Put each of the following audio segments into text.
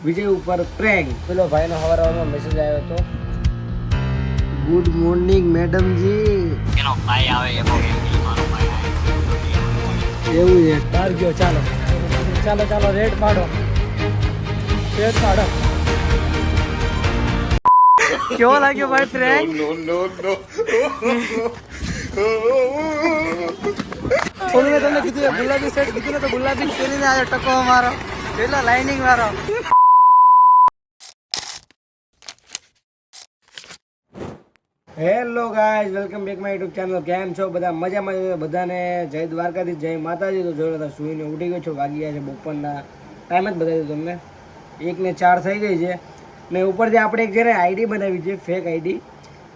વિજય ઉપર પ્રેન્ક. પેલો ભાઈનો સવારમાં મેસેજ આવ્યો હતો, ગુડ મોર્નિંગ મેડમજી. એનો ભાઈ આવે એ બહુ મારો ભાઈ આવે એવું છે. બહાર ગયો. ચાલો ચાલો ચાલો રેડ પાડો, રેડ પાડો. કેવો લાગ્યો ભાઈ પ્રેન્ક? ઓલું મેં તમને કીધું ગુલાબી શર્ટ કીધું ને, તો ગુલાબી પહેરીને આવ્યો ટકો મારો, પેલો લાઇનિંગ વાળો. Hello guys, welcome back my YouTube channel. કેમ છો બધા? મજામાં? બધાને જય દ્વારકાધીશ, જય માતાજી. તો જોયો હતા સુઈને ઉઠી ગયો છો, વાગી ગયા છે બપોરના ટાઈમ જ બતાવી દઉં તમને, 1:04 થઈ ગઈ છે. ને ઉપરથી આપણે એક જ્યારે આઈડી બનાવી છે, ફેક આઈડી,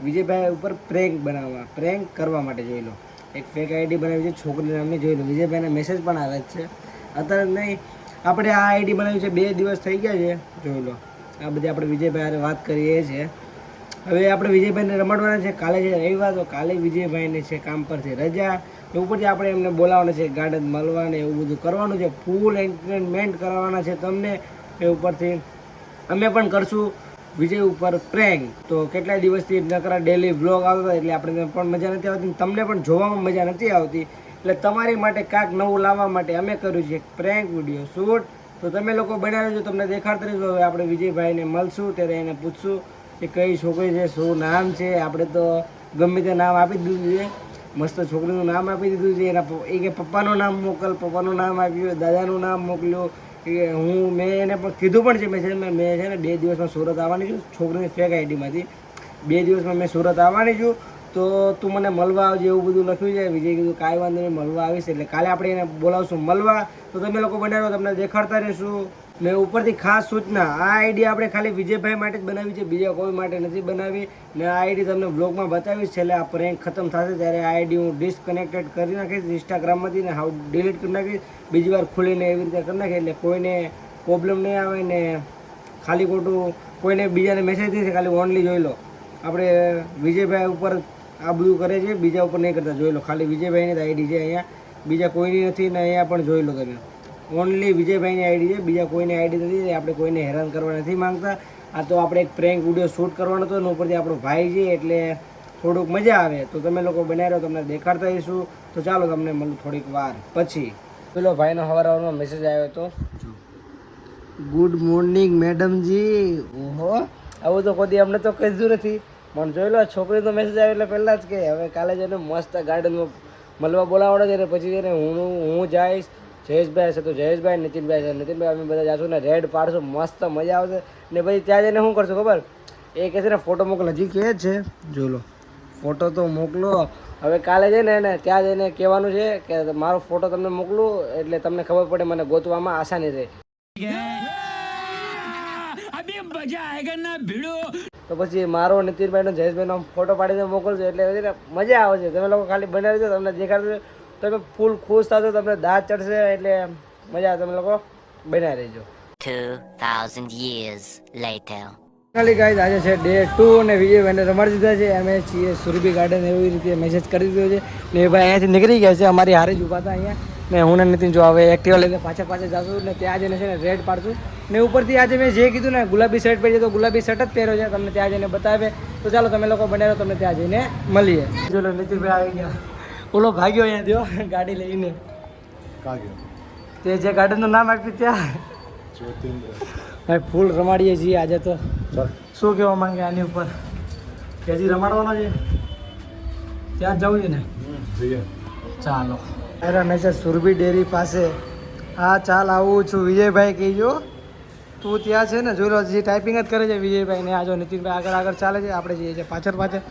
વિજયભાઈ ઉપર પ્રેન્ક કરવા માટે. જોઈ લો, એક ફેક આઈડી બનાવી છે છોકરી નામની. જોઈ લો, વિજયભાઈને મેસેજ પણ આવે છે અત્યારે નહીં. આપણે આ આઈડી બનાવી છે 2 દિવસ થઈ ગયા છે. જોઈ લો, આ બધી આપણે વિજયભાઈ હારે વાત કરીએ છીએ. હવે આપણે વિજયભાઈને રમાડવાના છે. કાલે છે રવિવાર, તો કાલે વિજયભાઈને છે કામ પરથી રજા. ઉપરથી આપણે એમને બોલાવવાના છે, ગાર્ડન મળવાને એવું બધું કરવાનું છે, ફૂલ એન્ટરટેનમેન્ટ કરવાના છે તમને. એ ઉપરથી અમે પણ કરશું વિજય ઉપર પ્રેન્ક. તો કેટલા દિવસથી નકરા ડેલી વ્લોગ આવતા એટલે આપણે પણ મજા નથી આવતી, તમને પણ જોવામાં મજા નથી આવતી. એટલે તમારી માટે કાંઈક નવું લાવવા માટે અમે કર્યું છે પ્રેન્ક વિડીયો શૂટ. તો તમે લોકો બનાવી લેજો, તમને દેખાડતા રહીશું. હવે આપણે વિજયભાઈને મળશું ત્યારે એને પૂછશું કે કઈ છોકરી છે, શું નામ છે. આપણે તો ગમે તે નામ આપી દીધું છે, મસ્ત છોકરીનું નામ આપી દીધું છે. એના એ કે પપ્પાનું નામ મોકલ, પપ્પાનું નામ આપ્યું, દાદાનું નામ મોકલ્યું. કે મેં એને પણ કીધું પણ છે મેસેજમાં, મેં છે ને 2 દિવસમાં સુરત આવવાની છું, છોકરીની ફેક આઈડીમાંથી 2 દિવસમાં મેં સુરત આવવાની છું, તો તું મને મળવા આવજે એવું બધું લખ્યું છે. વિજય કીધું કાંઈ વાંધો નહીં, મળવા આવીશ. એટલે કાલે આપણે એને બોલાવશું મળવા. તો તમે લોકો બનાવો, તમને દેખાડતા રહીશું. ને ઉપરથી ખાસ સૂચના, આ આઈડી આપણે ખાલી વિજયભાઈ માટે જ બનાવી છે, બીજા કોઈ માટે નથી બનાવી. ને આ આઈડી તમને બ્લોગમાં બતાવીશ. છેલ્લે આ પ્રેન્ક ખતમ થશે ત્યારે આ આઈડી હું ડિસકનેક્ટેડ કરી નાખીશ ઇન્સ્ટાગ્રામમાંથી, ને હાવ ડિલીટ કરી નાખીશ. બીજી વાર ખુલીને એવી રીતે કરી નાખીશ, એટલે કોઈને પ્રોબ્લેમ નહીં આવે ને ખાલી ખોટું કોઈને બીજાને મેસેજ નહીં. ખાલી ઓનલી જોઈ લો, આપણે વિજયભાઈ ઉપર આ બધું કરે છે, બીજા ઉપર નહીં કરતા. જોઈ લો, ખાલી વિજયભાઈની જ આઈડી છે અહીંયા, બીજા કોઈની નથી. ને અહીંયા પણ જોઈ લો તમે, ઓનલી વિજયભાઈની આઈડી છે, બીજા કોઈની આઈડી નથી. આપણે કોઈને હેરાન કરવા નથી માંગતા. આ તો આપણે એક પ્રેન્ક વિડીયો શૂટ કરવાનો હતો ને ઉપરથી આપણો ભાઈ છે એટલે થોડુંક મજા આવે. તો તમે લોકો બનાવી રહ્યો, તમને દેખાડતા રહીશું. તો ચાલો તમને મળું થોડીક વાર પછી. પેલો ભાઈનો સવારમાં મેસેજ આવ્યો હતો, ગુડ મોર્નિંગ મેડમજી. ઓહો, આવું તો કોઈ અમને તો કીધું નથી. મને જોઈ લો, છોકરીનો મેસેજ આવ્યો એટલે પહેલાં જ કે હવે કાલે જઈને મસ્ત ગાર્ડનમાં મળવા બોલાવવાનો છે. ને પછી જઈને હું જઈશ, જયેશભાઈ હશે તો જયેશભાઈ, નીતિનભાઈ છે નીતિનભાઈ, અમે બધા જાશું ને રેડ પાડશું, મસ્ત મજા આવશે. ને પછી ત્યાં જઈને શું કરશું ખબર? એ કહે છે ને ફોટો મોકલો, હજી કહે છે, જોઈ લો ફોટો તો મોકલો. હવે કાલે જઈને ને ત્યાં જઈને કહેવાનું છે કે મારો ફોટો તમને મોકલું, એટલે તમને ખબર પડે, મને ગોતવામાં આસાની રહે. તો પછી મારો નીતિનભાઈનો જયેશભાઈનો ફોટો પાડીને મોકલજો, એટલે મજા આવે છે. તમે લોકો ખાલી બનાવી દો, તમને દેખાડજો, તમે ફૂલ ખુશ થશો, તમને દાંત ચડશે, એટલે મજા આવે. તમે લોકો બનાવી રહેજો. 2000 years later. ખાલી ગાઈઝ આજે છે ડે 2 અને વિજયભાઈને રમાડી દીધા છે. અમે છીએ સુરભી ગાર્ડન, એવી રીતે મેસેજ કરી દીધો છે. ને એ ભાઈ અહીંયાથી નીકળી ગયા છે, અમારી હારે જ ઊભા હતા અહીંયા. ને હું ને નીતિન જો હવે એક્ટિવા લઈને પાછળ જાશું ને ત્યાં જઈને છે ને રેડ પાડશું. ને ઉપરથી આજે મેં જે કીધું ને ગુલાબી શર્ટ પહેરી, તો ગુલાબી શર્ટ જ પહેર્યો છે, તમને ત્યાં જઈને બતાવે. તો ચાલો તમે લોકો બનાવો, તમને ત્યાં જઈને મળીએ. ચલો નીતિનભાઈ આવી ગયા, ઓલો ભાગ્યો અહીંયા થયો ગાડી લઈને. તે જે ગાર્ડનનું નામ આપ્યું ત્યાં ભાઈ ફૂલ રમાડીએ છીએ આજે. તો શું કહેવા માંગે આની ઉપર? કે હજી રમાડવાનો છે, ત્યાં જવું છે ને? ચાલો અરે મેં છે સુરભી ડેરી પાસે. હા ચાલ આવું છું. વિજયભાઈ કહેજો તું ત્યાં છે ને, જોઈ લો હજી ટાઈપિંગ જ કરે છે વિજયભાઈ. ને આ જો નીતિનભાઈ આગળ ચાલે છે, આપણે જઈએ છીએ પાછળ.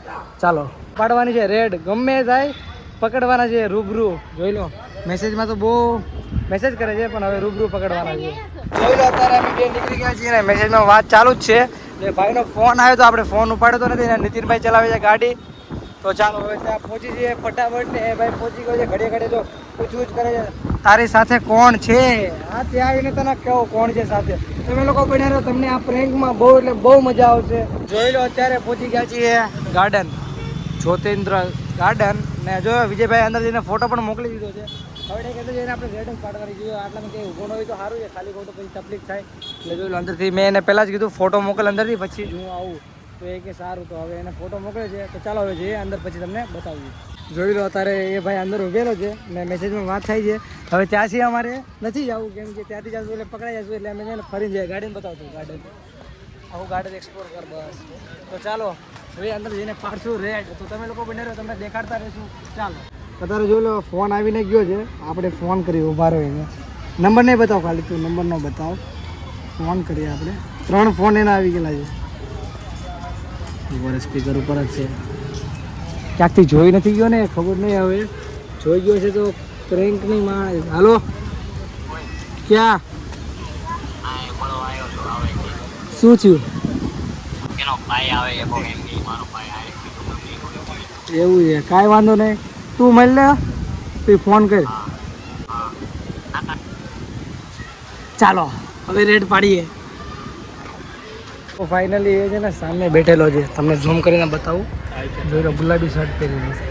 ચાલો પાડવાની છે રેડ, ગમે થાય પકડવાના છે રૂબરૂ. જોઈ લો, મેસેજમાં તો બહુ મેસેજ કરે છે, પણ હવે રૂબરૂ પકડવાના છે. જોઈ લો અત્યારે અમે બે નીકળી ગયા છીએ ને મેસેજમાં વાત ચાલુ જ છે. એટલે ભાઈનો ફોન આવ્યો તો આપણે ફોન ઉપાડ્યો તો નથી ને, નીતિનભાઈ ચલાવે છે ગાડી. તો ચાલો હવે ત્યાં પહોંચી જઈએ ફટાફટ. ને એ ભાઈ પહોંચી ગયો છે, ઘડીએ જો પૂછવું જ કરે છે તારી સાથે કોણ છે. હા ત્યાં આવીને તને કહો કોણ છે સાથે. તમે લોકો બન્યા રહો, તમને આ પ્રેન્કમાં બહુ એટલે બહુ મજા આવશે. જોઈ લો અત્યારે પહોંચી ગયા છીએ ગાર્ડન, જ્યોતિન્દ્ર ગાર્ડન. ને જો વિજયભાઈ અંદર જઈને ફોટો પણ મોકલી દીધો છે. હવે કહેતો જઈને આપણે રેડ જ પાડવાની જોઈએ. આટલામાં કંઈ ઊભો ન હોય તો સારું છે, ખાલી ખોટું પછી તકલીફ થાય. એટલે જોઈ લો અંદરથી મેં એને પહેલાં જ કીધું ફોટો મોકલ અંદરથી, પછી હું આવું તો એ કે સારું. તો હવે એને ફોટો મોકલે છે, તો ચાલો હવે જઈએ અંદર, પછી તમને બતાવીએ. જોઈ લો અત્યારે એ ભાઈ અંદર ઉભેલો છે ને મેસેજમાં વાત થાય છે. હવે ત્યાંથી અમારે નથી જવું, કેમ કે ત્યાંથી જશું એટલે પકડાઈ જશું, એટલે અમે એને ફરીને જઈએ. ગાર્ડન બતાવતું, ગાર્ડન આવું ગાર્ડન એક્સપ્લોર કર બસ. તો ચાલો હવે અંદર જઈને પાડશું રેડ. તો તમે લોકો બને રહો, તમને દેખાડતા રહીશું. ચાલો અત્યારે જોઈ લો ફોન આવીને ગયો છે, આપણે ફોન કરીએ. ઊભા રહો, એને નંબર નહીં બતાવો, ખાલી તું નંબર ન બતાવો. ફોન કરીએ આપણે. 3 ફોન એના આવી ગયેલા છે. ઉપર સ્પીકર ઉપર જ છે, ક્યાંકથી જોઈ નથી ગયો ને, ખબર નહીં. હવે જોઈ ગયો છે તો પ્રેન્ક નહીં માણે. હાલો ક્યાં આ એ મળો આવ્યો તો આવે છે. શું થયું? એનો ભાઈ આવે એ બહુ એમ કે મારો ભાઈ આવે છે. એવું છે, કાંઈ વાંધો નહીં. તું મળી લે, તું ફોન કર. ચાલો હવે રેડ પાડીએ. તો ફાઇનલી એ છે ને સામે બેઠેલો છે, તમને ઝૂમ કરીને બતાવું. જોઈ લો ગુલાબી શર્ટ પહેરેલી છે.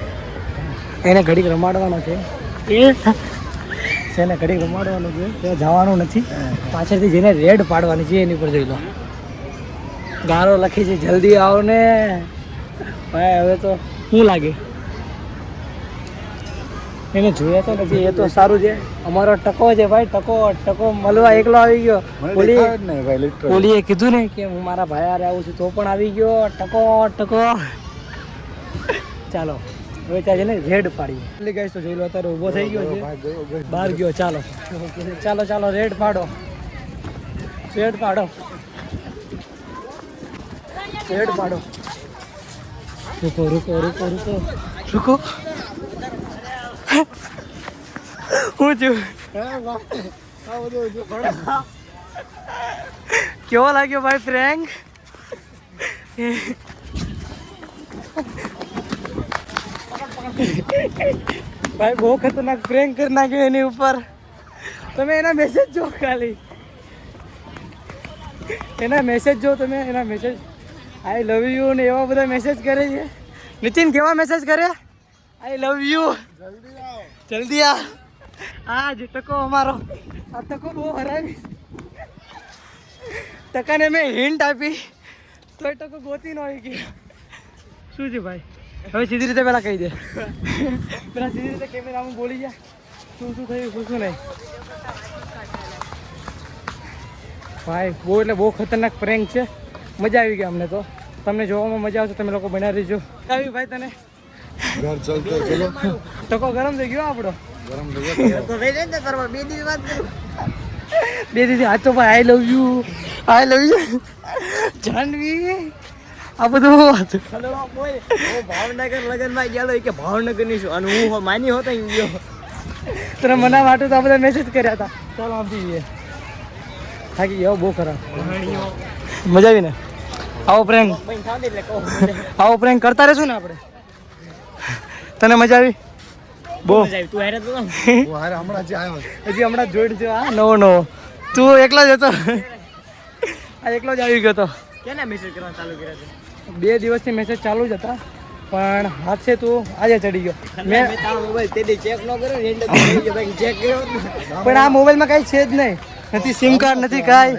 એને ઘડીક રમાડવાનો છે, એને ઘડીક રમાડવાનું છે. ત્યાં જવાનું નથી, પાછળથી જેને રેડ પાડવાની છે એની પર જોઈ લો. ગાળો લખી છે, જલ્દી આવો ને ભાઈ. હવે તો શું લાગે, એને જોયા તો નથી. એ તો સારું છે, અમારો ટકો છે ભાઈ. ટકો મળવા એકલો આવી ગયો. ઓલીએ કીધું ને કે હું મારા ભાઈ હારે આવું છું, તો પણ આવી ગયો ટકો. ચાલો હવે ત્યાં છે ને રેડ પાડીએ. એટલે ગાઈસ તો જોઈ લો અત્યારે ઊભો થઈ ગયો છે, બહાર ગયો. ચાલો રેડ પાડો. રેડ પાડો. રૂકો. હું છું. કેવો લાગ્યો ભાઈ પ્રેન્ક? ભાઈ બહુ ખતરનાક પ્રેન્ક કરી નાખ્યો એની ઉપર. તમે એના મેસેજ જો, ખાલી એના મેસેજ જો તમે. એના મેસેજ આઈ લવ યુ ને એવા બધા મેસેજ કરે છે. નીતિન કેવા મેસેજ કરે? આઈ લવ યુ, જલ્દી આ. આ જ ટકો અમારો. આ ટકો બહુ હરાવી. ટકાને મેં હિન્ટ આપી તો એ ટકો ગોતી ન આવી ગયો. શું છે ભાઈ? હવે સીધી રીતે પહેલાં કહી દે. પેલા સીધી રીતે કેમેરામાં બોલી જા. શું થયું, શું નહીં. ભાઈ બહુ ખતરનાક પ્રેન્ક છે. મજા આવી ગઈ અમને તો. તમને જોવામાં મજા આવશે, તમે લોકો બનાવી રહીજો. આવી ભાઈ તને ટકો ગરમ થઈ ગયો આપણો. બે દીદી આ તો ભાઈ આઈ લવ યુ જાનવી. આ બધું ભાવનગર લગનમાં ગયેલો કે ભાવનગર ની છું, અને હું માની હોતો ગયો. તને મના માટે તો આ બધા મેસેજ કર્યા હતા. ચાલો આપી જઈએ. થાકી ગયો બહુ ખરાબ. મજા આવી ને? આવો પ્રેન્ક કરતા રહેશું ને આપણે. તને મજા આવી? બહુ હમણાં જોઈડ છે. હા નવો તું એકલો જ હતો. આ એકલો જ આવી ગયો હતો. કેના મેસેજ કરવાનું ચાલુ કર્યા છે? 2 દિવસથી મેસેજ ચાલુ જ હતા, પણ હાથે તું આજે ચડી ગયો. મેં મોબાઈલ તે ચેક ન કર્યો, ચેક કર્યો પણ આ મોબાઈલમાં કાંઈ છે જ નહીં. નથી સિમ કાર્ડ, નથી કાંઈ.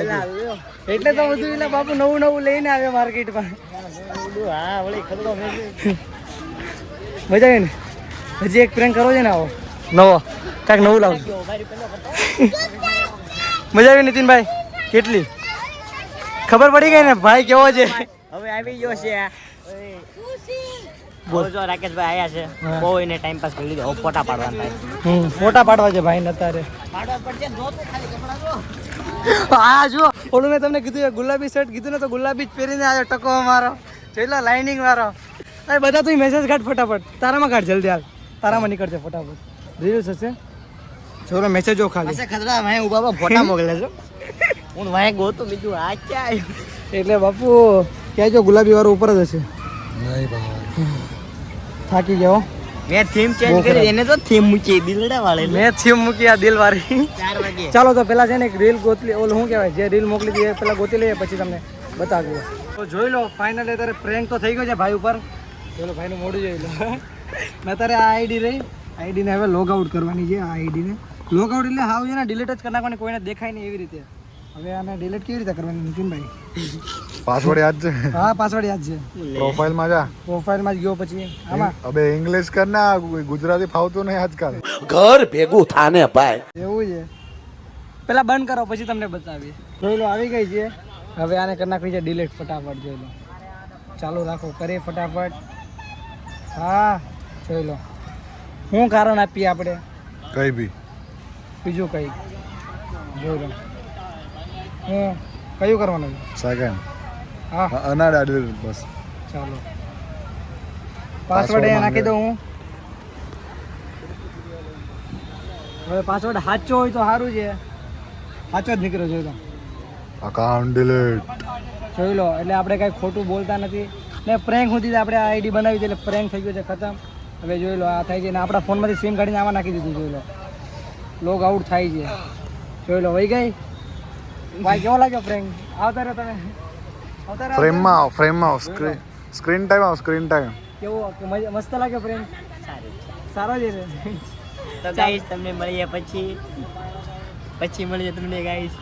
એટલે તો બધું એટલે બાપુ નવું લઈને આવ્યો માર્કેટમાં. હા વળી ખતરો મજા આવી ને? હજી એક પ્રેન્ક કરવો છે ને આવો નવો, કાંઈક નવું લાવજો. મજા આવી નીતિનભાઈ? કેટલી ખબર પડી ગઈ ને ભાઈ કેવો છે? હવે આવી ગયો છે. બોલજો રાકેશભાઈ આયા છે. બહુ એને ટાઈમ પાસ કરી લીધો. ફોટા પાડવાના થાય. ફોટા પાડવા છે ભાઈ ને અત્યારે. પાડવા પડશે. જો તો ખાલી કપડા જો. આ જો ઓલું મેં તમને કીધું ગુલાબી શર્ટ કીધું ને, તો ગુલાબી જ પહેરીને આવ્યો ટકો મારો. જોઈ લો લાઇનિંગ વાળો. અરે બધા તું મેસેજ કાઢ ફટાફટ. તારામાં કાઢ જલ્દી. હાલ તારામાં નીકળશે ફટાફટ. રીલ્સ હશે. છોરો મેસેજ જો ખાલી. પાસે ખતરા ભાઈ ઉભા ફોટા મોકલે છો. હું ભાઈ ગોતું બીજું આ ક્યાં આવ્યું? એટલે બાપુ કહેજો ગુલાબી વાળો ઉપર જ હશે. થાકી ગયો. મેં થીમ ચેન્જ કરી. એને તો થીમ મૂકી દિલડા વાળી. મેં થીમ મૂકી આ દિલ વાળી. 4 વાગે. ચાલો તો પેલા છે ને એક રીલ ગોતલી. ઓલું શું કહેવાય, જે રીલ મોકલી હતી એ પેલા ગોતી લઈએ, પછી તમને બતાવીએ. તો જોઈ લો ફાઇનલી અત્યારે પ્રેન્ક તો થઈ ગયો છે ભાઈ ઉપર. પેલો ભાઈનું મોઢું જોઈ લો. મેં અત્યારે આ આઈડી રહી આઈડીને હવે લોગ આઉટ કરવાની છે. આ આઈડીને લોગ આઉટ એટલે હાવ છે ને ડિલીટ જ કરી નાખવાની, કોઈને દેખાય નહીં એવી રીતે. હવે આને ડિલીટ કેવી રીતે કરવાની નીતિનભાઈ? પાસવર્ડ યાદ છે? હા પાસવર્ડ યાદ છે. પ્રોફાઇલમાં જા. પ્રોફાઇલમાં જ ગયો પછી આમાં અબે ઇંગ્લિશ કર ના, ગુજરાતી ફાવતું નહીં આજકાલ. ઘર ભેગું થાને ભાઈ. એવું છે. પેલા બંધ કરો પછી તમને બતાવીએ. જોઈ લો આવી ગઈ છે. હવે આને કરી નાખવી છે ડિલીટ ફટાફટ. જોઈ લો, ચાલુ રાખો, કરીએ ફટાફટ. હા જોઈ લો, શું કારણ આપીએ આપણે? કઈ બી બીજું કઈ જોઈ લો. હું કયું કરવાનું છે? સેકન્ડ હા અનાડ આડવેર બસ. ચાલો પાસવર્ડ એ નાખી દઉં હું. હવે પાસવર્ડ સાચો હોય તો સારું છે. સાચો જ નીકળ્યો. જોઈ લો, અકાઉન્ટ ડિલીટ. જોઈ લો. એટલે આપણે કાંઈ ખોટું બોલતા નથી ને પ્રેન્ક સુધી આપણે આ આઈડી બનાવી હતી એટલે પ્રેન્ક થઈ ગયો છે ખતમ. હવે જોઈ લો આ થાય છે ને આપણા ફોનમાંથી સિમ કાઢીને આમાં નાખી દીધું. જોઈ લો લોગ આઉટ થાય છે. જોઈ લો વહી ગઈ. ભાઈ કેવો લાગ્યો પ્રેન્ક? આવતા રહ્યો તમે, આવતા રહ્યો. ફ્રેમમાં આવ, ફ્રેમમાં આવ. સ્ક્રીન ટાઈમ આવ, સ્ક્રીન ટાઈમ. કેવો મસ્ત લાગ્યો પ્રેન્ક? સારો જ છે. તો ગાઈસ તમને મળીએ પછી મળીએ તમને ગાઈસ.